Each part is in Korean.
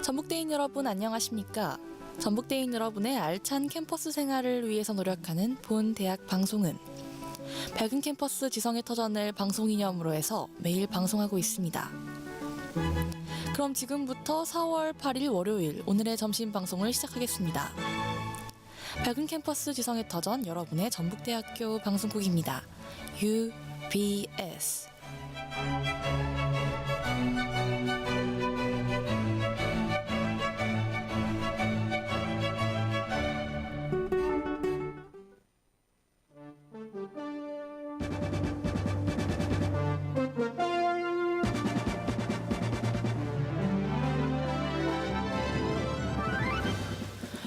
전북대인 여러분 안녕하십니까? 전북대인 여러분의 알찬 캠퍼스 생활을 위해서 노력하는 본 대학 방송은 밝은 캠퍼스 지성의 터전을 방송 기념으로 해서 매일 방송하고 있습니다. 그럼 지금부터 4월 8일 월요일 오늘의 점심 방송을 시작하겠습니다. 밝은 캠퍼스 지성의 터전 여러분의 전북대학교 방송국입니다. UBS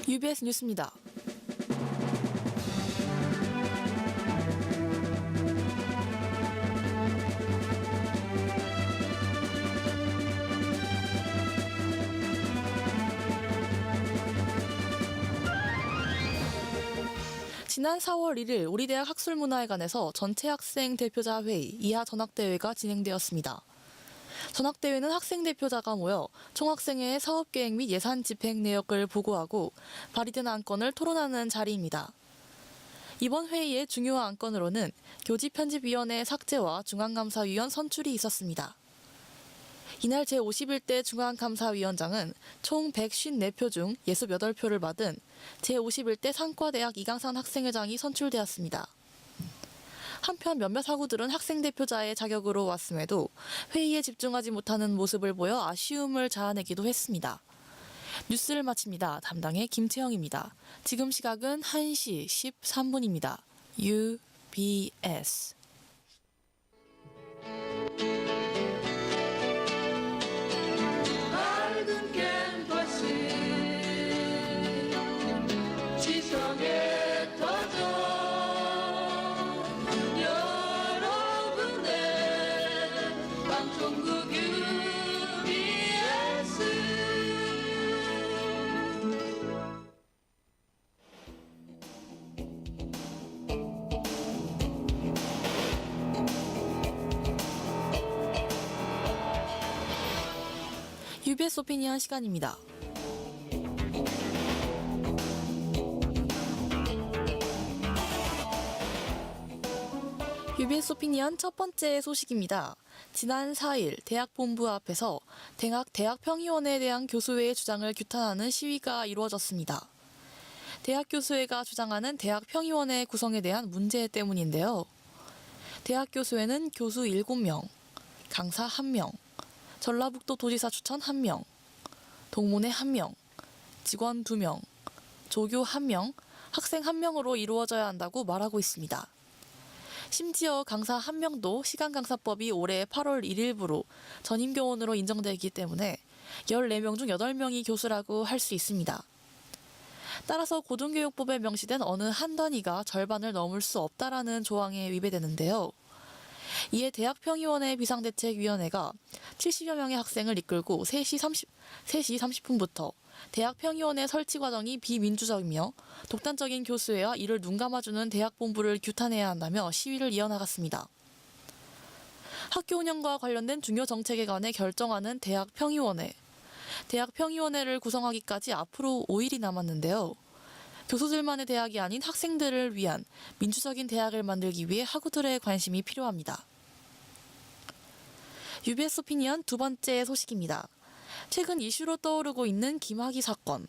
UBS 뉴스입니다. 지난 4월 1일 우리 대학 학술문화회관에서 전체 학생 대표자 회의 이하 전학대회가 진행되었습니다. 전학대회는 학생 대표자가 모여 총학생회의 사업계획 및 예산 집행 내역을 보고하고 발의된 안건을 토론하는 자리입니다. 이번 회의의 중요한 안건으로는 교집편집위원회 삭제와 중앙감사위원 선출이 있었습니다. 이날 제51대 중앙감사위원장은 총 154표 중 68표를 받은 제51대 상과대학 이강산 학생회장이 선출되었습니다. 한편 몇몇 학우들은 학생 대표자의 자격으로 왔음에도 회의에 집중하지 못하는 모습을 보여 아쉬움을 자아내기도 했습니다. 뉴스를 마칩니다. 담당의 김채영입니다. 지금 시각은 1시 13분입니다. UBS 밝은 캠퍼스 지성의 터전 여러분의 방송국 UBS UBS 오피니언 시간입니다. UBS 오피니언 첫 번째 소식입니다. 지난 4일 대학 본부 앞에서 대학평의원에 대한 교수회의 주장을 규탄하는 시위가 이루어졌습니다. 대학 교수회가 주장하는 대학평의원의 구성에 대한 문제 때문인데요. 대학 교수회는 교수 7명, 강사 1명, 전라북도 도지사 추천 1명, 동문회 1명, 직원 2명, 조교 1명, 학생 1명으로 이루어져야 한다고 말하고 있습니다. 심지어 강사 1명도 시간강사법이 올해 8월 1일부로 전임교원으로 인정되기 때문에 14명 중 8명이 교수라고 할 수 있습니다. 따라서 고등교육법에 명시된 어느 한 단위가 절반을 넘을 수 없다라는 조항에 위배되는데요. 이에 대학평의원회 비상대책위원회가 70여 명의 학생을 이끌고 3시 30분부터 대학평의원회 설치 과정이 비민주적이며 독단적인 교수회와 이를 눈감아주는 대학 본부를 규탄해야 한다며 시위를 이어나갔습니다. 학교 운영과 관련된 중요 정책에 관해 결정하는 대학평의원회. 대학평의원회를 구성하기까지 앞으로 5일이 남았는데요. 교수들만의 대학이 아닌 학생들을 위한 민주적인 대학을 만들기 위해 학우들의 관심이 필요합니다. UBS 오피니언 두 번째 소식입니다. 최근 이슈로 떠오르고 있는 김학의 사건.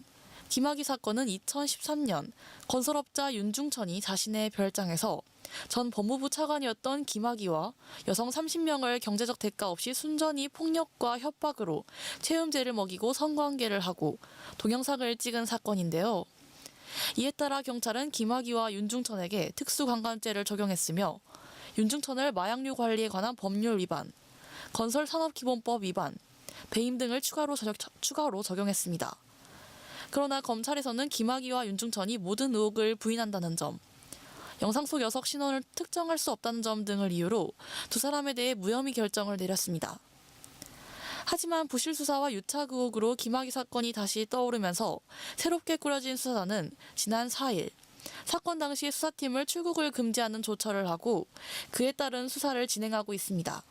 김학의 사건은 2013년 건설업자 윤중천이 자신의 별장에서 전 법무부 차관이었던 김학의와 여성 30명을 경제적 대가 없이 순전히 폭력과 협박으로 체음제를 먹이고 성관계를 하고 동영상을 찍은 사건인데요. 이에 따라 경찰은 김학의와 윤중천에게 특수강간죄를 적용했으며 윤중천을 마약류 관리에 관한 법률 위반, 건설산업기본법 위반, 배임 등을 추가로 적용했습니다. 그러나 검찰에서는 김학의와 윤중천이 모든 의혹을 부인한다는 점, 영상 속 여성 신원을 특정할 수 없다는 점 등을 이유로 두 사람에 대해 무혐의 결정을 내렸습니다. 하지만 부실 수사와 유착 의혹으로 김학의 사건이 다시 떠오르면서 새롭게 꾸려진 수사단은 지난 4일 사건 당시 수사팀을 출국을 금지하는 조처를 하고 그에 따른 수사를 진행하고 있습니다.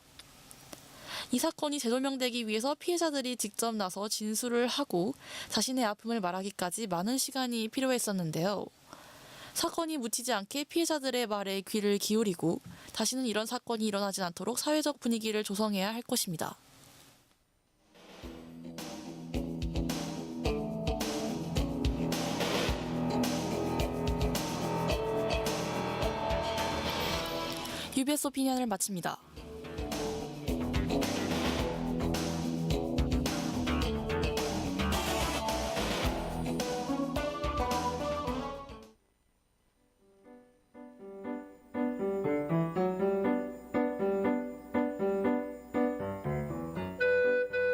이 사건이 재조명되기 위해서 피해자들이 직접 나서 진술을 하고 자신의 아픔을 말하기까지 많은 시간이 필요했었는데요. 사건이 묻히지 않게 피해자들의 말에 귀를 기울이고 다시는 이런 사건이 일어나지 않도록 사회적 분위기를 조성해야 할 것입니다. UBS 오피니언을 마칩니다.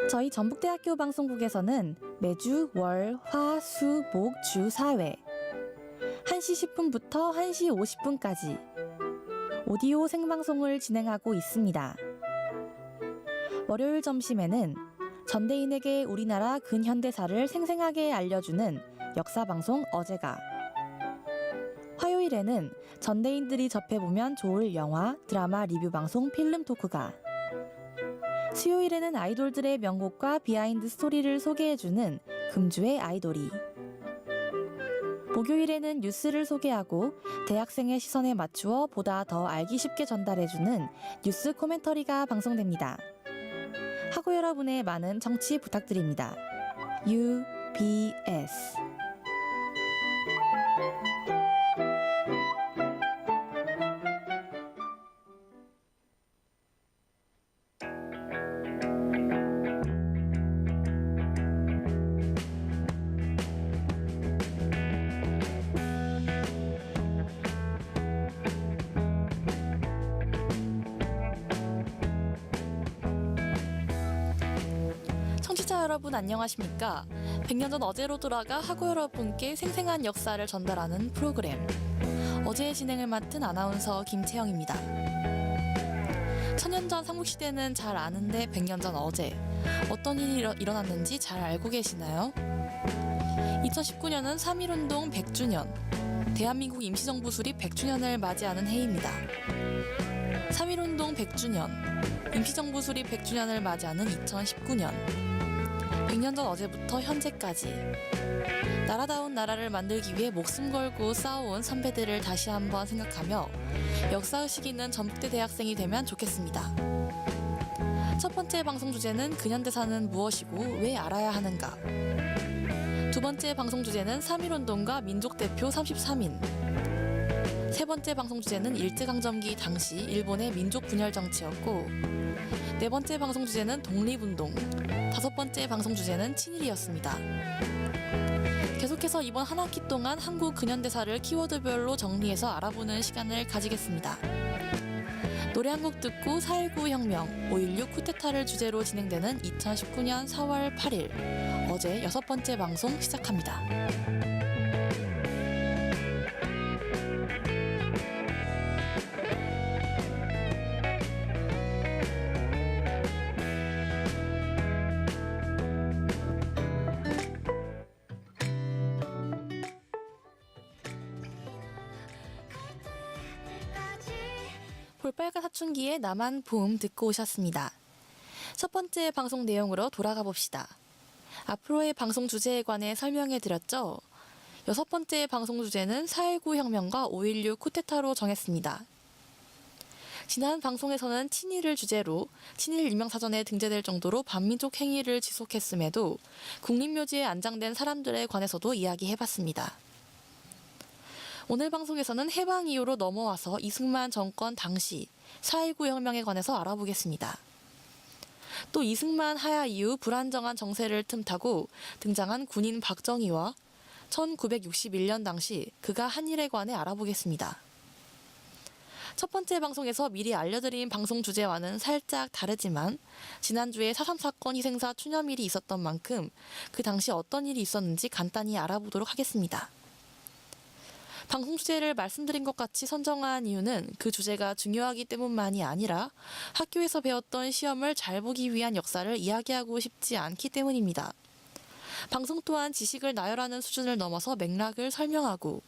저희 전북대학교 방송국에서는 매주 월, 화, 수, 목, 주 4회 1시 10분부터 1시 50분까지 오디오 생방송을 진행하고 있습니다. 월요일 점심에는 전대인에게 우리나라 근현대사를 생생하게 알려주는 역사방송 어제가, 화요일에는 전대인들이 접해보면 좋을 영화, 드라마 리뷰 방송 필름 토크가, 수요일에는 아이돌들의 명곡과 비하인드 스토리를 소개해주는 금주의 아이돌이, 목요일에는 뉴스를 소개하고 대학생의 시선에 맞추어 보다 더 알기 쉽게 전달해주는 뉴스 코멘터리가 방송됩니다. 학우 여러분의 많은 청취 부탁드립니다. UBS 청취자 여러분 안녕하십니까? 100년 전 어제로 돌아가 학우 여러분께 생생한 역사를 전달하는 프로그램 어제의 진행을 맡은 아나운서 김채영입니다. 1000년 전 삼국시대는 잘 아는데 100년 전 어제 어떤 일이 일어났는지 잘 알고 계시나요? 2019년은 3.1운동 100주년, 대한민국 임시정부 수립 100주년을 맞이하는 해입니다. 3.1운동 100주년, 임시정부 수립 100주년을 맞이하는 2019년, 100년 전 어제부터 현재까지 나라다운 나라를 만들기 위해 목숨 걸고 싸워온 선배들을 다시 한번 생각하며 역사의식 있는 전북대 대학생이 되면 좋겠습니다. 첫 번째 방송 주제는 근현대사는 무엇이고 왜 알아야 하는가. 두 번째 방송 주제는 3.1운동과 민족대표 33인. 세 번째 방송 주제는 일제강점기 당시 일본의 민족 분열 정치였고, 네 번째 방송 주제는 독립운동, 다섯 번째 방송 주제는 친일이었습니다. 계속해서 이번 한 학기 동안 한국 근현대사를 키워드별로 정리해서 알아보는 시간을 가지겠습니다. 노래 한 곡 듣고 4.19 혁명, 5.16 쿠데타를 주제로 진행되는 2019년 4월 8일 어제 여섯 번째 방송 시작합니다. 볼빨간 사춘기의 나만 봄 듣고 오셨습니다. 첫 번째 방송 내용으로 돌아가 봅시다. 앞으로의 방송 주제에 관해 설명해 드렸죠. 여섯 번째 방송 주제는 4.19 혁명과 5.16 쿠데타로 정했습니다. 지난 방송에서는 친일을 주제로 친일 유명사전에 등재될 정도로 반민족 행위를 지속했음에도 국립묘지에 안장된 사람들에 관해서도 이야기해봤습니다. 오늘 방송에서는 해방 이후로 넘어와서 이승만 정권 당시 4.19 혁명에 관해서 알아보겠습니다. 또 이승만 하야 이후 불안정한 정세를 틈타고 등장한 군인 박정희와 1961년 당시 그가 한 일에 관해 알아보겠습니다. 첫 번째 방송에서 미리 알려드린 방송 주제와는 살짝 다르지만 지난주에 4.3 사건 희생사 추념일이 있었던 만큼 그 당시 어떤 일이 있었는지 간단히 알아보도록 하겠습니다. 방송 주제를 말씀드린 것 같이 선정한 이유는 그 주제가 중요하기 때문만이 아니라 학교에서 배웠던 시험을 잘 보기 위한 역사를 이야기하고 싶지 않기 때문입니다. 방송 또한 지식을 나열하는 수준을 넘어서 맥락을 설명하고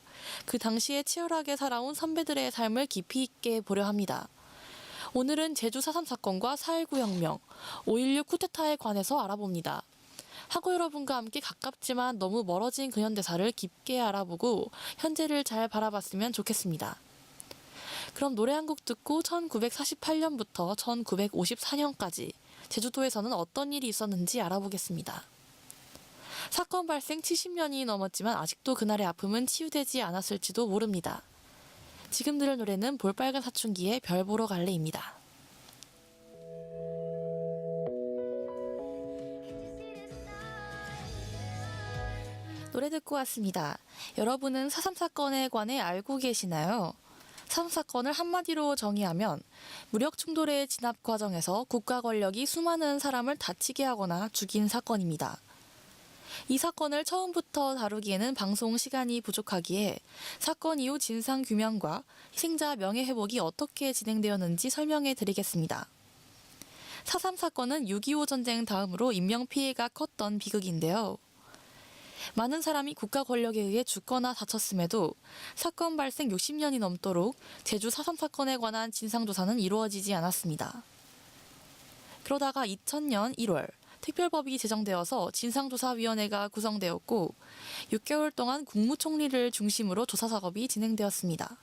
그 당시에 치열하게 살아온 선배들의 삶을 깊이 있게 보려 합니다. 오늘은 제주 4.3 사건과 4.19 혁명, 5.16 쿠데타에 관해서 알아봅니다. 학우 여러분과 함께 가깝지만 너무 멀어진 근현대사를 깊게 알아보고 현재를 잘 바라봤으면 좋겠습니다. 그럼 노래 한 곡 듣고 1948년부터 1954년까지 제주도에서는 어떤 일이 있었는지 알아보겠습니다. 사건 발생 70년이 넘었지만 아직도 그날의 아픔은 치유되지 않았을지도 모릅니다. 지금 들을 노래는 볼빨간 사춘기의 별 보러 갈래입니다. 노래 듣고 왔습니다. 여러분은 4.3 사건에 관해 알고 계시나요? 4.3 사건을 한마디로 정의하면 무력 충돌의 진압 과정에서 국가 권력이 수많은 사람을 다치게 하거나 죽인 사건입니다. 이 사건을 처음부터 다루기에는 방송 시간이 부족하기에 사건 이후 진상 규명과 희생자 명예 회복이 어떻게 진행되었는지 설명해 드리겠습니다. 4.3 사건은 6.25 전쟁 다음으로 인명피해가 컸던 비극인데요. 많은 사람이 국가 권력에 의해 죽거나 다쳤음에도 사건 발생 60년이 넘도록 제주 4.3 사건에 관한 진상조사는 이루어지지 않았습니다. 그러다가 2000년 1월 특별법이 제정되어서 진상조사위원회가 구성되었고 6개월 동안 국무총리를 중심으로 조사 작업이 진행되었습니다.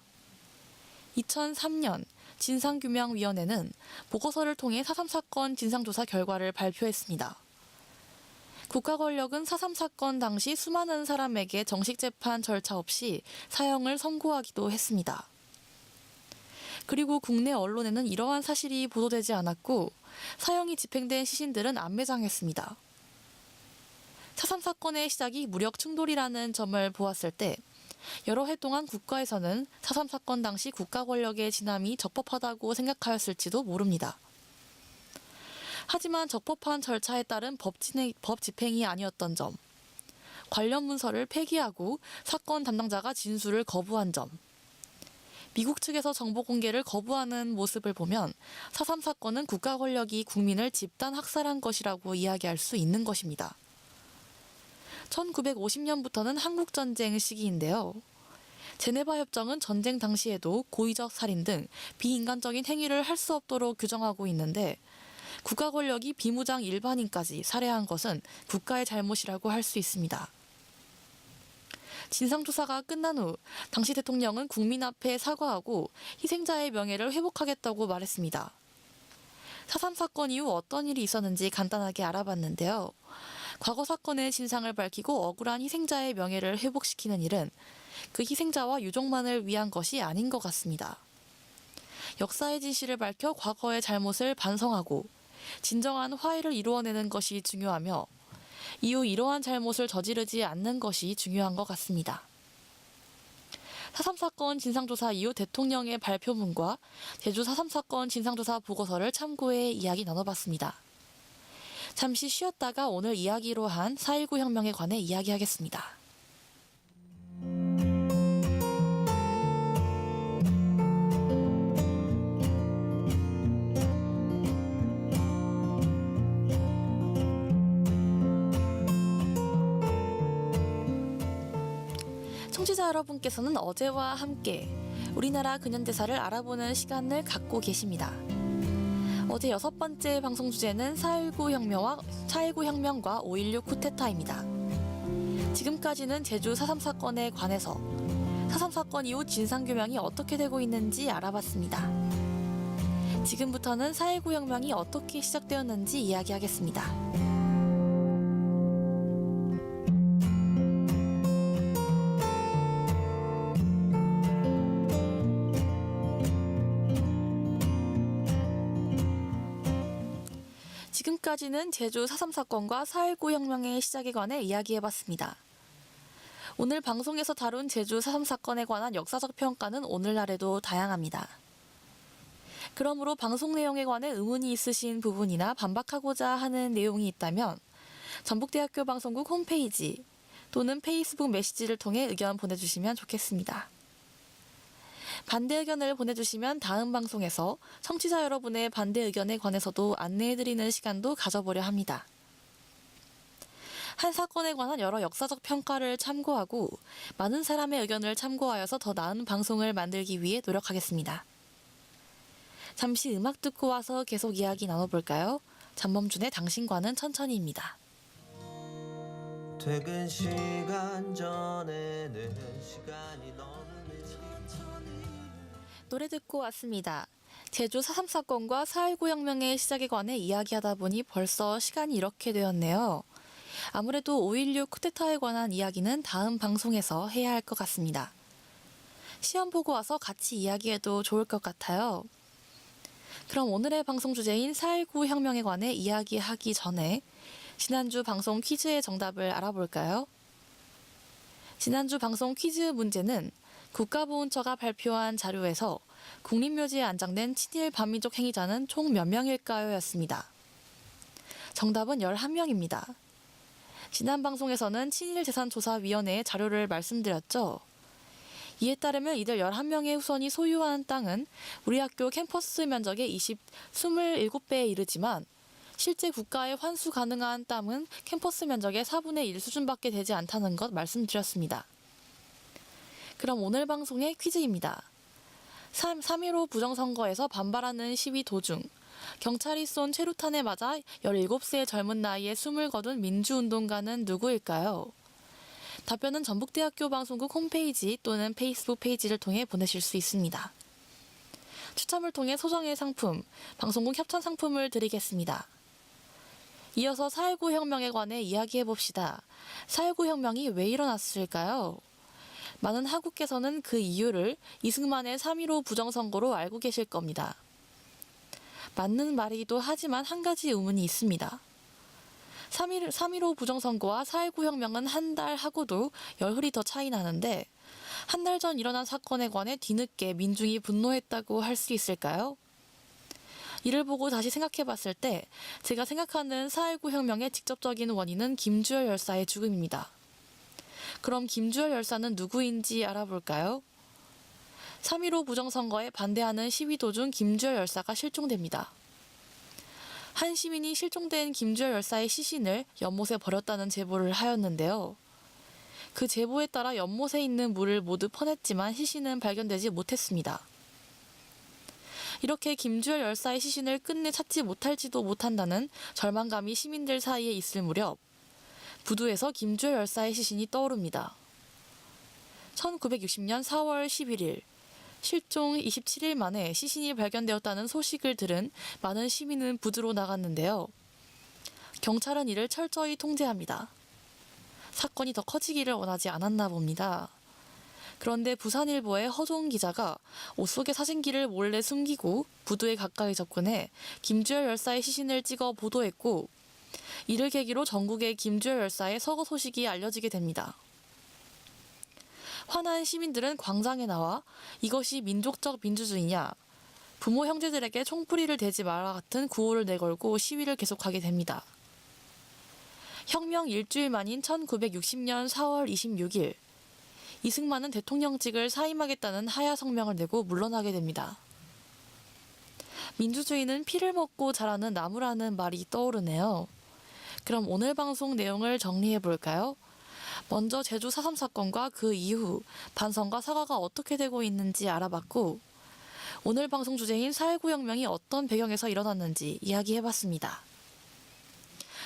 2003년 진상규명위원회는 보고서를 통해 4.3 사건 진상조사 결과를 발표했습니다. 국가 권력은 4.3 사건 당시 수많은 사람에게 정식 재판 절차 없이 사형을 선고하기도 했습니다. 그리고 국내 언론에는 이러한 사실이 보도되지 않았고 사형이 집행된 시신들은 안 매장했습니다. 4.3 사건의 시작이 무력 충돌이라는 점을 보았을 때 여러 해 동안 국가에서는 4.3 사건 당시 국가 권력의 진압이 적법하다고 생각하였을지도 모릅니다. 하지만 적법한 절차에 따른 법 집행이 아니었던 점, 관련 문서를 폐기하고 사건 담당자가 진술을 거부한 점, 미국 측에서 정보 공개를 거부하는 모습을 보면 4.3 사건은 국가 권력이 국민을 집단 학살한 것이라고 이야기할 수 있는 것입니다. 1950년부터는 한국전쟁 시기인데요. 제네바 협정은 전쟁 당시에도 고의적 살인 등 비인간적인 행위를 할 수 없도록 규정하고 있는데 국가 권력이 비무장 일반인까지 살해한 것은 국가의 잘못이라고 할 수 있습니다. 진상조사가 끝난 후 당시 대통령은 국민 앞에 사과하고 희생자의 명예를 회복하겠다고 말했습니다. 4.3 사건 이후 어떤 일이 있었는지 간단하게 알아봤는데요. 과거 사건의 진상을 밝히고 억울한 희생자의 명예를 회복시키는 일은 그 희생자와 유족만을 위한 것이 아닌 것 같습니다. 역사의 진실을 밝혀 과거의 잘못을 반성하고 진정한 화해를 이루어내는 것이 중요하며 이후 이러한 잘못을 저지르지 않는 것이 중요한 것 같습니다. 4.3 사건 진상조사 이후 대통령의 발표문과 제주 4.3 사건 진상조사 보고서를 참고해 이야기 나눠봤습니다. 잠시 쉬었다가 오늘 이야기로 한 4.19 혁명에 관해 이야기하겠습니다. 청취자 여러분께서는 어제와 함께 우리나라 근현대사를 알아보는 시간을 갖고 계십니다. 어제 6번째 방송 주제는 4.19 혁명과 5.16 쿠데타입니다. 지금까지는 제주 4.3 사건에 관해서 4.3 사건 이후 진상규명이 어떻게 되고 있는지 알아봤습니다. 지금부터는 4.19 혁명이 어떻게 시작되었는지 이야기하겠습니다. 지금까지는 제주 4.3 사건과 4.19 혁명의 시작에 관해 이야기해봤습니다. 오늘 방송에서 다룬 제주 4.3 사건에 관한 역사적 평가는 오늘날에도 다양합니다. 그러므로 방송 내용에 관해 의문이 있으신 부분이나 반박하고자 하는 내용이 있다면 전북대학교 방송국 홈페이지 또는 페이스북 메시지를 통해 의견 보내주시면 좋겠습니다. 반대 의견을 보내주시면 다음 방송에서 청취자 여러분의 반대 의견에 관해서도 안내해드리는 시간도 가져보려 합니다. 한 사건에 관한 여러 역사적 평가를 참고하고 많은 사람의 의견을 참고하여서 더 나은 방송을 만들기 위해 노력하겠습니다. 잠시 음악 듣고 와서 계속 이야기 나눠볼까요? 장범준의 당신과는 천천히입니다. 퇴근 시간 전에는 시간이 너무 늦어. 노래 듣고 왔습니다. 제주 4.3 사건과 4.19 혁명의 시작에 관해 이야기하다 보니 벌써 시간이 이렇게 되었네요. 아무래도 5.16 쿠데타에 관한 이야기는 다음 방송에서 해야 할 것 같습니다. 시험 보고 와서 같이 이야기해도 좋을 것 같아요. 그럼 오늘의 방송 주제인 4.19 혁명에 관해 이야기하기 전에 지난주 방송 퀴즈의 정답을 알아볼까요? 지난주 방송 퀴즈 문제는 국가보훈처가 발표한 자료에서 국립묘지에 안장된 친일 반민족 행위자는 총 몇 명일까요? 였습니다. 정답은 11명입니다. 지난 방송에서는 친일재산조사위원회의 자료를 말씀드렸죠. 이에 따르면 이들 11명의 후손이 소유한 땅은 우리 학교 캠퍼스 면적의 27배에 이르지만 실제 국가에 환수 가능한 땅은 캠퍼스 면적의 4분의 1 수준밖에 되지 않다는 것 말씀드렸습니다. 그럼 오늘 방송의 퀴즈입니다. 3.15 부정선거에서 반발하는 시위 도중 경찰이 쏜 최루탄에 맞아 17세의 젊은 나이에 숨을 거둔 민주운동가는 누구일까요? 답변은 전북대학교 방송국 홈페이지 또는 페이스북 페이지를 통해 보내실 수 있습니다. 추첨을 통해 소정의 상품, 방송국 협찬 상품을 드리겠습니다. 이어서 4.19 혁명에 관해 이야기해봅시다. 4.19 혁명이 왜 일어났을까요? 많은 학우께서는 그 이유를 이승만의 3.15 부정선거로 알고 계실 겁니다. 맞는 말이기도 하지만 한 가지 의문이 있습니다. 3.15 부정선거와 4.19 혁명은 한 달 하고도 열흘이 더 차이 나는데 한 달 전 일어난 사건에 관해 뒤늦게 민중이 분노했다고 할 수 있을까요? 이를 보고 다시 생각해 봤을 때 제가 생각하는 4.19 혁명의 직접적인 원인은 김주열 열사의 죽음입니다. 그럼 김주열 열사는 누구인지 알아볼까요? 3.15 부정선거에 반대하는 시위 도중 김주열 열사가 실종됩니다. 한 시민이 실종된 김주열 열사의 시신을 연못에 버렸다는 제보를 하였는데요. 그 제보에 따라 연못에 있는 물을 모두 퍼냈지만 시신은 발견되지 못했습니다. 이렇게 김주열 열사의 시신을 끝내 찾지 못할지도 못한다는 절망감이 시민들 사이에 있을 무렵 부두에서 김주열 열사의 시신이 떠오릅니다. 1960년 4월 11일 실종 27일 만에 시신이 발견되었다는 소식을 들은 많은 시민은 부두로 나갔는데요. 경찰은 이를 철저히 통제합니다. 사건이 더 커지기를 원하지 않았나 봅니다. 그런데 부산일보의 허종 기자가 옷 속에 사진기를 몰래 숨기고 부두에 가까이 접근해 김주열 열사의 시신을 찍어 보도했고 이를 계기로 전국에 김주열 열사의 서거 소식이 알려지게 됩니다. 화난 시민들은 광장에 나와 이것이 민족적 민주주의냐, 부모 형제들에게 총뿌리를 대지 마라 같은 구호를 내걸고 시위를 계속하게 됩니다. 혁명 일주일 만인 1960년 4월 26일 이승만은 대통령직을 사임하겠다는 하야 성명을 내고 물러나게 됩니다. 민주주의는 피를 먹고 자라는 나무라는 말이 떠오르네요. 그럼 오늘 방송 내용을 정리해 볼까요? 먼저 제주 4.3 사건과 그 이후 반성과 사과가 어떻게 되고 있는지 알아봤고 오늘 방송 주제인 4.19 혁명이 어떤 배경에서 일어났는지 이야기해봤습니다.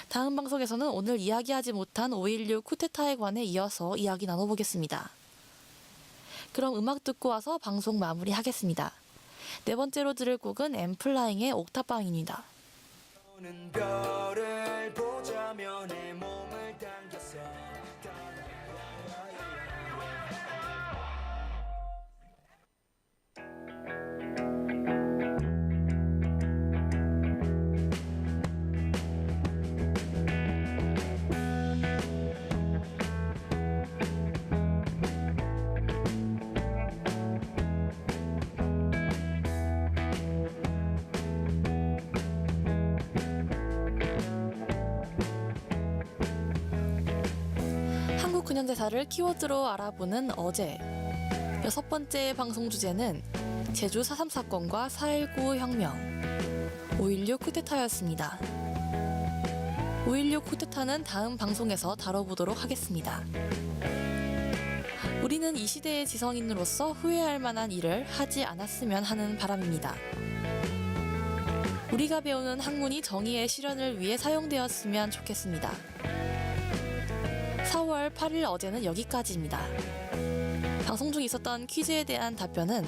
다음 방송에서는 오늘 이야기하지 못한 5.16 쿠데타에 관해 이어서 이야기 나눠보겠습니다. 그럼 음악 듣고 와서 방송 마무리하겠습니다. 네 번째로 들을 곡은 엠플라잉의 옥탑방입니다. 오는 별을 보자며 내 몸을 당겼어. 한국 근현대사를 키워드로 알아보는 어제. 여섯 번째 방송 주제는 제주 4.3 사건과 4.19 혁명, 5.16 쿠데타였습니다. 5.16 쿠데타는 다음 방송에서 다뤄보도록 하겠습니다. 우리는 이 시대의 지성인으로서 후회할 만한 일을 하지 않았으면 하는 바람입니다. 우리가 배우는 학문이 정의의 실현을 위해 사용되었으면 좋겠습니다. 4월 8일 어제는 여기까지입니다. 방송 중 있었던 퀴즈에 대한 답변은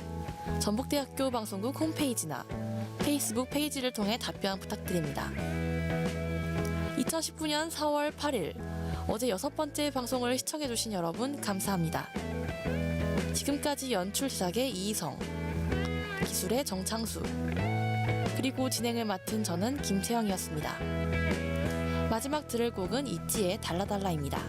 전북대학교 방송국 홈페이지나 페이스북 페이지를 통해 답변 부탁드립니다. 2019년 4월 8일 어제 6번째 방송을 시청해주신 여러분 감사합니다. 지금까지 연출 제작의 이희성, 기술의 정창수, 그리고 진행을 맡은 저는 김채영이었습니다. 마지막 들을 곡은 있지의 달라달라입니다.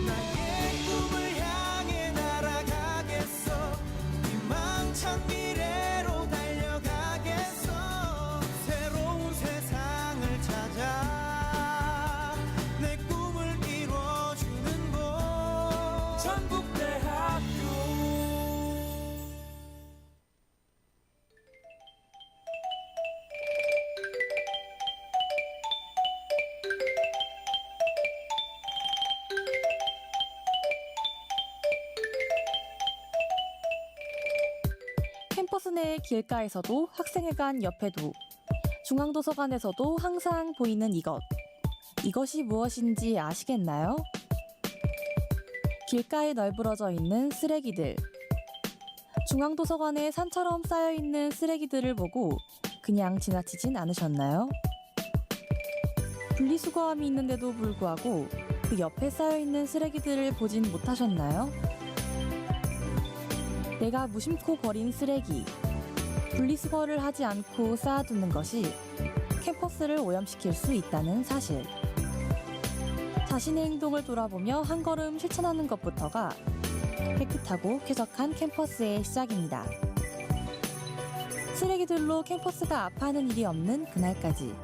나의 꿈을 향해 날아가겠어. 희망찬 미래로 달려가겠어. 새로운 세상을 찾아 내 꿈을 이뤄주는 곳 전북대학교. 캠퍼스 내 길가에서도 학생회관 옆에도 중앙도서관에서도 항상 보이는 이것이 무엇인지 아시겠나요? 길가에 널브러져 있는 쓰레기들. 중앙도서관에 산처럼 쌓여있는 쓰레기들을 보고 그냥 지나치진 않으셨나요? 분리수거함이 있는데도 불구하고 그 옆에 쌓여있는 쓰레기들을 보진 못하셨나요? 내가 무심코 버린 쓰레기, 분리수거를 하지 않고 쌓아두는 것이 캠퍼스를 오염시킬 수 있다는 사실. 자신의 행동을 돌아보며 한 걸음 실천하는 것부터가 깨끗하고 쾌적한 캠퍼스의 시작입니다. 쓰레기들로 캠퍼스가 아파하는 일이 없는 그날까지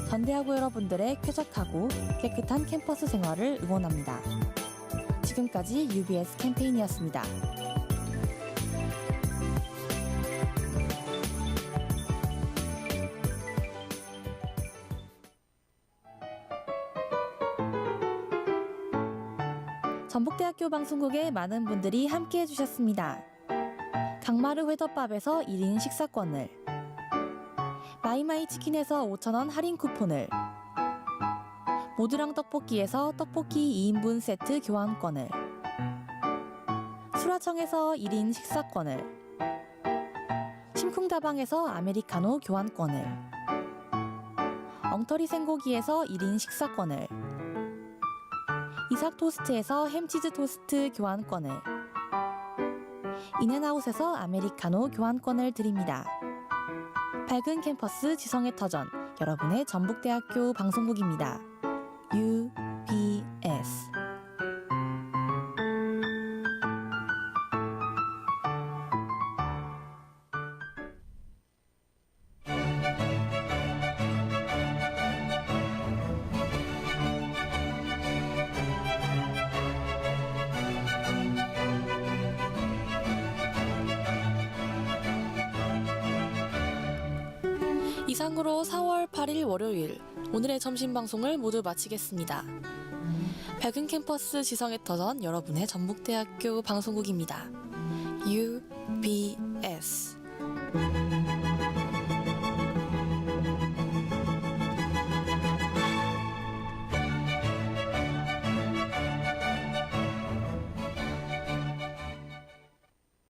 전대하고 여러분들의 쾌적하고 깨끗한 캠퍼스 생활을 응원합니다. 지금까지 UBS 캠페인이었습니다. 전북대학교 방송국에 많은 분들이 함께해 주셨습니다. 강마루 회덮밥에서 1인 식사권을, 마이마이 치킨에서 5,000원 할인 쿠폰을, 모두랑 떡볶이에서 떡볶이 2인분 세트 교환권을, 수라청에서 1인 식사권을, 심쿵다방에서 아메리카노 교환권을, 엉터리 생고기에서 1인 식사권을, 이삭 토스트에서 햄치즈 토스트 교환권을, 인앤아웃에서 아메리카노 교환권을 드립니다. 밝은 캠퍼스 지성의 터전, 여러분의 전북대학교 방송국입니다. UBS. 이상으로 4월 8일 월요일 오늘의 점심 방송을 모두 마치겠습니다. 밝은 캠퍼스 지성의 터전 여러분의 전북대학교 방송국입니다. UBS